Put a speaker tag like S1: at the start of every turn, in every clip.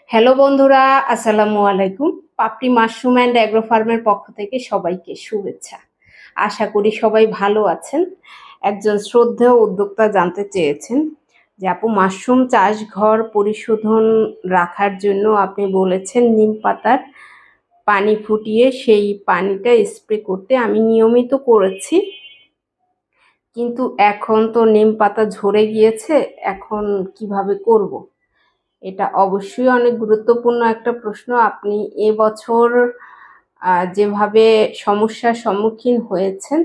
S1: Hello বন্ধুরা, আসসালামু আলাইকুম। পাপড়ি মাশরুম অ্যান্ড অ্যাগ্রো ফার্মের পক্ষ থেকে সবাইকে শুভেচ্ছা। আশা করি সবাই ভালো আছেন। একজন শ্রদ্ধেয় উদ্যোক্তা জানতে চেয়েছেন যে আপু, মাশরুম চাষ ঘর পরিশোধন রাখার জন্য আপনি বলেছেন নিম পাতার পানি ফুটিয়ে সেই পানিটা স্প্রে করতে। আমি নিয়মিত করেছি, কিন্তু এখন তো নিম পাতা ঝরে গিয়েছে, এখন কিভাবে করব? এটা অবশ্যই অনেক গুরুত্বপূর্ণ একটা প্রশ্ন। আপনি এবছর যেভাবে সমস্যার সম্মুখীন হয়েছেন,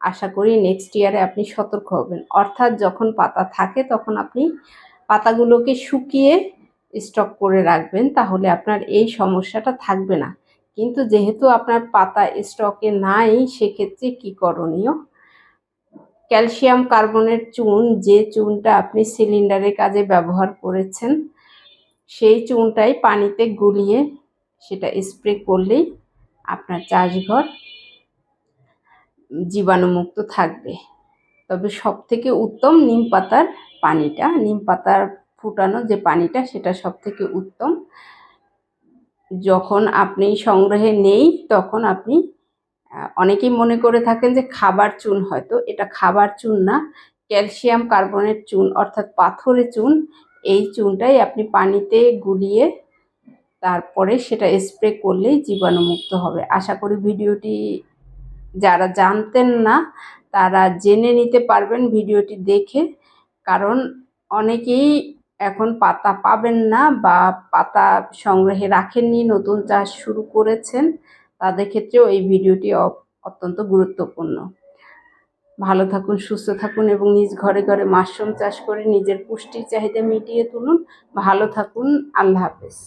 S1: আশা করি নেক্সট ইয়ারে আপনি সতর্ক হবেন। অর্থাৎ যখন পাতা থাকে তখন আপনি পাতাগুলোকে শুকিয়ে স্টক করে রাখবেন, তাহলে আপনার এই সমস্যাটা থাকবে না। কিন্তু যেহেতু আপনার পাতা স্টকে নাই, সেক্ষেত্রে কি করণীয়? ক্যালসিয়াম কার্বনেট চুন, যে চুনটা আপনি সিলিন্ডারের কাজে ব্যবহার করেছেন, সেই চুনটাই পানিতে গুলিয়ে সেটা স্প্রে করলেই আপনার চাষঘর জীবাণুমুক্ত থাকবে। তবে সব থেকে উত্তম নিম পাতার পানিটা, নিম পাতার ফুটানো যে পানিটা, সেটা সব থেকে উত্তম। যখন আপনি সংগ্রহে নেই তখন আপনি অনেকেই মনে করে থাকেন যে খাবার চুন, হয়তো এটা খাবার চুন না, ক্যালসিয়াম কার্বনেট চুন অর্থাৎ পাথরের চুন। এই চুনটাই আপনি পানিতে গুলিয়ে তারপরে সেটা স্প্রে করলেই জীবাণুমুক্ত হবে। আশা করি ভিডিওটি যারা জানতেন না তারা জেনে নিতে পারবেন ভিডিওটি দেখে, কারণ অনেকেই এখন পাতা পাবেন না বা পাতা সংগ্রহে রাখেননি, নতুন চাষ শুরু করেছেন, তাদের ক্ষেত্রেও এই ভিডিওটি অত্যন্ত গুরুত্বপূর্ণ। ভালো থাকুন, সুস্থ থাকুন এবং নিজ ঘরে ঘরে মাশরুম চাষ করে নিজের পুষ্টির চাহিদা মিটিয়ে তুলুন। ভালো থাকুন, আল্লাহ হাফেজ।